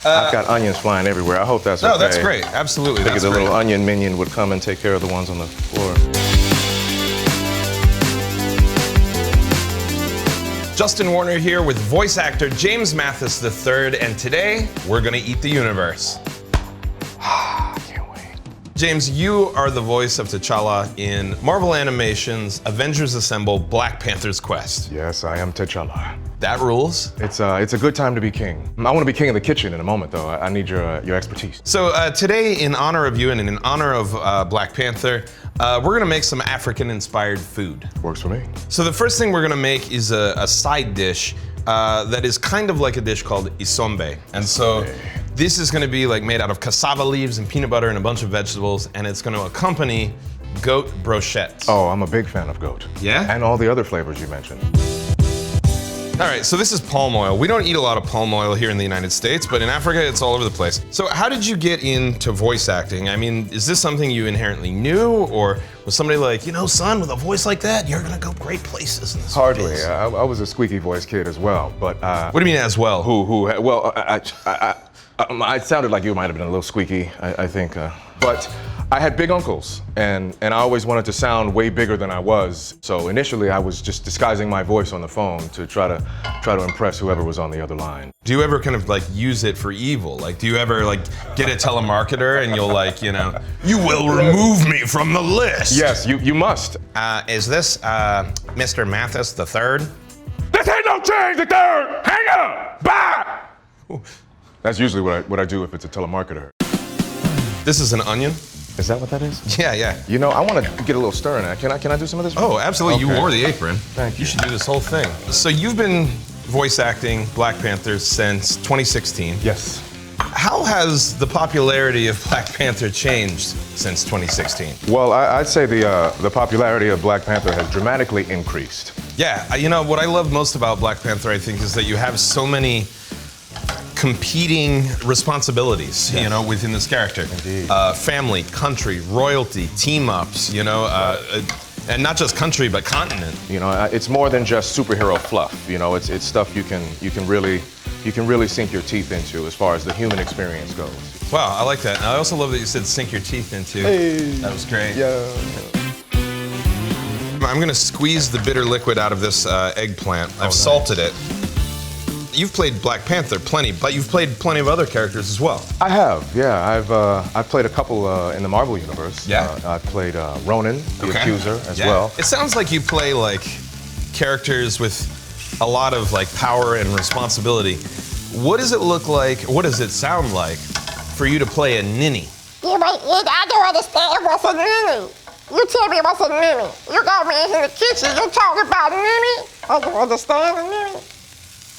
I've got onions flying everywhere. I hope that's okay. No, that's great. Absolutely. I figured the little onion minion would come and take care of the ones on the floor. Justin Warner here with voice actor James Mathis III, and today we're gonna eat the universe. I can't wait. James, you are the voice of T'Challa in Marvel Animation's Avengers Assemble Black Panther's Quest. Yes, I am T'Challa. That rules. It's a good time to be king. I want to be king of the kitchen in a moment, though. I need your expertise. So today, in honor of you and in honor of Black Panther, we're gonna make some African-inspired food. Works for me. So the first thing we're gonna make is a side dish that is kind of like a dish called Isombe. And so this is gonna be like made out of cassava leaves and peanut butter and a bunch of vegetables, and it's gonna accompany goat brochette. Oh, I'm a big fan of goat. Yeah? And all the other flavors you mentioned. All right, so this is palm oil. We don't eat a lot of palm oil here in the United States, but in Africa, it's all over the place. So how did you get into voice acting? I mean, is this something you inherently knew, or was somebody like, you know, son, with a voice like that, you're gonna go great places in this Hardly. space? I was a squeaky voice kid as well, but What do you mean as well? Well, I sounded like you might have been a little squeaky, I think. But I had big uncles, and I always wanted to sound way bigger than I was. So initially, I was just disguising my voice on the phone to try to impress whoever was on the other line. Do you ever kind of like use it for evil? Like, do you ever like get a telemarketer and you'll like, you know, you will remove me from the list? Yes, you must. Is this Mr. Mathis III? This ain't no change the third. Hang up. Bye. That's usually what I do if it's a telemarketer. This is an onion. Is that what that is? Yeah. You know, I want to get a little stir in it. Can I do some of this? Oh, absolutely. Okay. You wore the apron. Thank you. You should do this whole thing. So you've been voice acting Black Panther since 2016. Yes. How has the popularity of Black Panther changed since 2016? Well, I'd say the popularity of Black Panther has dramatically increased. Yeah, you know, what I love most about Black Panther, I think, is that you have so many competing responsibilities, you know, within this character. Indeed. Family, country, royalty, team-ups, you know, and not just country, but continent. You know, it's more than just superhero fluff. You know, it's stuff you can really sink your teeth into as far as the human experience goes. Wow, I like that. And I also love that you said sink your teeth into. Hey. That was great. Yeah. I'm gonna squeeze the bitter liquid out of this eggplant. I've salted it. You've played Black Panther plenty, but you've played plenty of other characters as well. I have, yeah. I've played a couple in the Marvel universe. Yeah. I've played Ronan, the Accuser, as well. It sounds like you play like characters with a lot of like power and responsibility. What does it look like? What does it sound like for you to play a ninny? I don't understand what's a ninny. You tell me what's a ninny. You got me in the kitchen, you talking about ninny? I don't understand a ninny.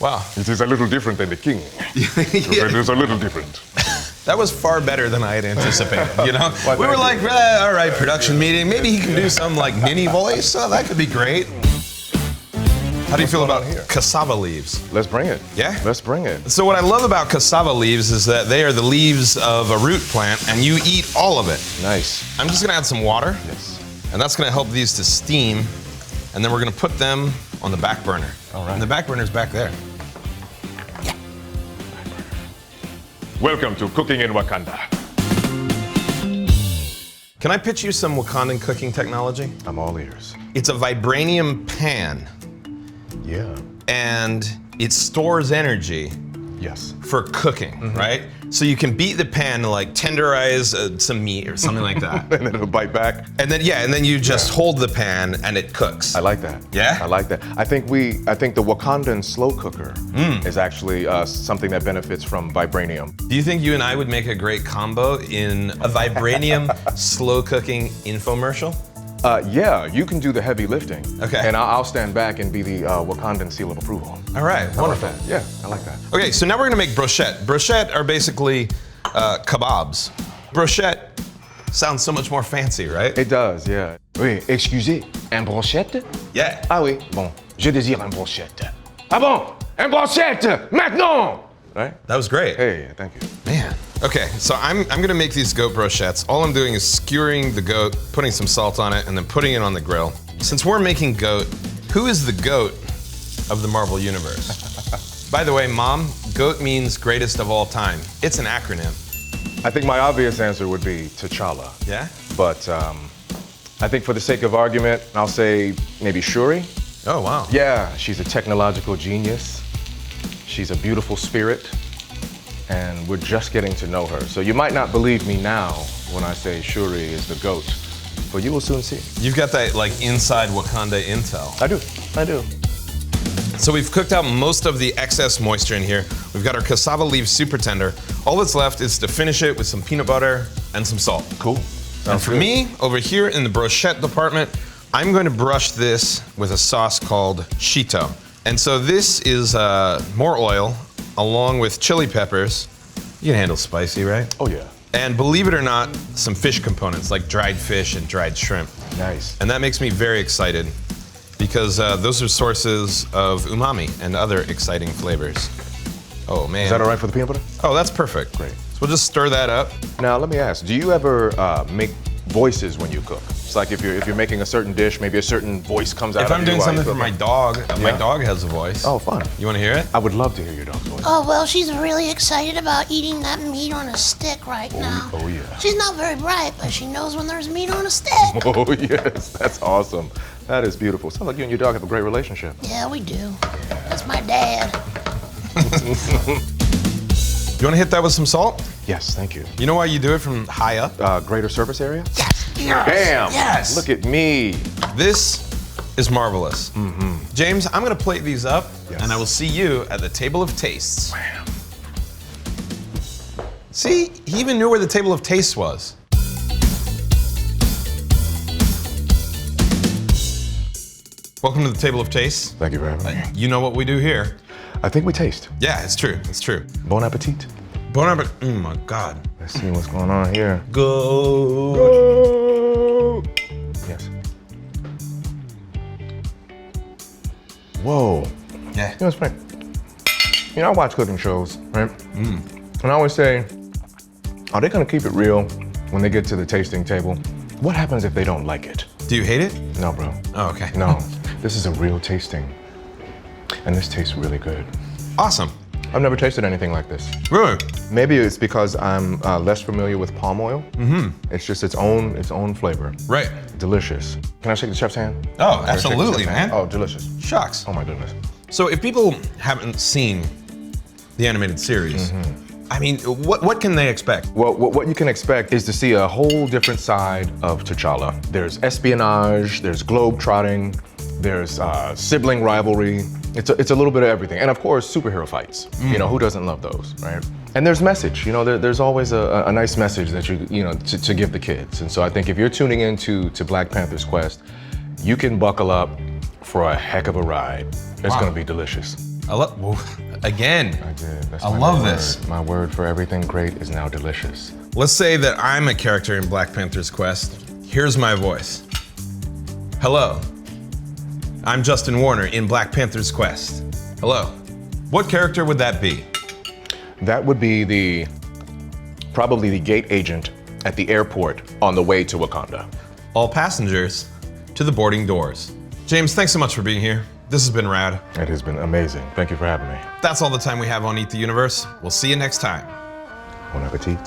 Wow. It is a little different than the king. It is a little different. That was far better than I had anticipated, you know? Well, we were like, all right, production meeting, maybe he can do some like ninny voice. Oh, that could be great. How do you feel about cassava leaves? Let's bring it. Yeah? Let's bring it. So what I love about cassava leaves is that they are the leaves of a root plant and you eat all of it. Nice. I'm just gonna add some water. Yes. And that's gonna help these to steam. And then we're gonna put them on the back burner. All right. And the back burner's back there. Welcome to Cooking in Wakanda. Can I pitch you some Wakandan cooking technology? I'm all ears. It's a vibranium pan, Yeah. and it stores energy Yes. for cooking, right? So you can beat the pan to like tenderize some meat or something like that. And then it'll bite back. And then you just hold the pan and it cooks. I like that. Yeah? I like that. I think the Wakandan slow cooker is actually something that benefits from vibranium. Do you think you and I would make a great combo in a vibranium slow cooking infomercial? Yeah, you can do the heavy lifting. Okay. And I'll stand back and be the Wakandan seal of approval. All right, wonderful. Yeah, I like that. Okay, so now we're gonna make brochette. Brochette are basically kebabs. Brochette sounds so much more fancy, right? It does, yeah. Oui, excusez, un brochette? Yeah. Ah oui, bon, je désire un brochette. Ah bon, un brochette, maintenant! Right? That was great. Hey, thank you. Man. Okay, so I'm gonna make these goat brochettes. All I'm doing is skewering the goat, putting some salt on it, and then putting it on the grill. Since we're making goat, who is the goat of the Marvel Universe? By the way, Mom, GOAT means greatest of all time. It's an acronym. I think my obvious answer would be T'Challa. Yeah? But I think for the sake of argument, I'll say maybe Shuri. Oh, wow. Yeah, she's a technological genius. She's a beautiful spirit. And we're just getting to know her. So you might not believe me now when I say Shuri is the GOAT, but you will soon see. You've got that like inside Wakanda intel. I do. So we've cooked out most of the excess moisture in here. We've got our cassava leaves super tender. All that's left is to finish it with some peanut butter and some salt. Cool. And for me, over here in the brochette department, I'm going to brush this with a sauce called shito. And so this is more oil, along with chili peppers. You can handle spicy, right? Oh yeah. And believe it or not, some fish components like dried fish and dried shrimp. Nice. And that makes me very excited because those are sources of umami and other exciting flavors. Oh man. Is that all right for the peanut butter? Oh, that's perfect. Great. So we'll just stir that up. Now let me ask, do you ever make voices when you cook? It's like if you're making a certain dish, maybe a certain voice comes out If of I'm you doing while something you're for my cooking. dog, my Yeah? dog has a voice. Oh, fun. You want to hear it? I would love to hear your dog's voice. Oh, well, she's really excited about eating that meat on a stick right now. Oh yeah. She's not very bright, but she knows when there's meat on a stick. Oh yes, that's awesome. That is beautiful. Sounds like you and your dog have a great relationship. Yeah, we do. That's my dad. You want to hit that with some salt? Yes, thank you. You know why you do it from high up? Greater surface area? Yes. Bam! Yes. Look at me. This is marvelous. James, I'm going to plate these up, Yes. and I will see you at the table of tastes. See, he even knew where the table of tastes was. Welcome to the table of tastes. Thank you for having me. You know what we do here. I think we taste. Yeah, it's true. It's true. Bon appetit. Bon appetit. Oh my God. Let's see what's going on here. Go. Yes. Whoa. Yeah. You know, it's funny. You know, I watch cooking shows, right? And I always say, are they gonna keep it real when they get to the tasting table? What happens if they don't like it? Do you hate it? No, bro. Oh, okay. No. This is a real tasting. And this tastes really good. Awesome. I've never tasted anything like this. Really? Maybe it's because I'm less familiar with palm oil. It's just its own flavor. Right. Delicious. Can I shake the chef's hand? Oh, Can I shake the absolutely, chef's hand? man. Oh, delicious. Shucks. Oh my goodness. So if people haven't seen the animated series, I mean, what can they expect? Well, what you can expect is to see a whole different side of T'Challa. There's espionage, there's globe-trotting, there's sibling rivalry. It's a little bit of everything. And of course, superhero fights. You know, who doesn't love those, right? And there's message, you know, there's always a nice message that you know, to give the kids. And so I think if you're tuning into Black Panther's quest, you can buckle up for a heck of a ride. It's gonna be delicious. I love, again, I did. That's I my love new this. word. My word for everything great is now delicious. Let's say that I'm a character in Black Panther's quest. Here's my voice. Hello, I'm Justin Warner in Black Panther's quest. Hello. What character would that be? That would be probably the gate agent at the airport on the way to Wakanda. All passengers to the boarding doors. James, thanks so much for being here. This has been rad. It has been amazing. Thank you for having me. That's all the time we have on Eat the Universe. We'll see you next time. Bon appetit.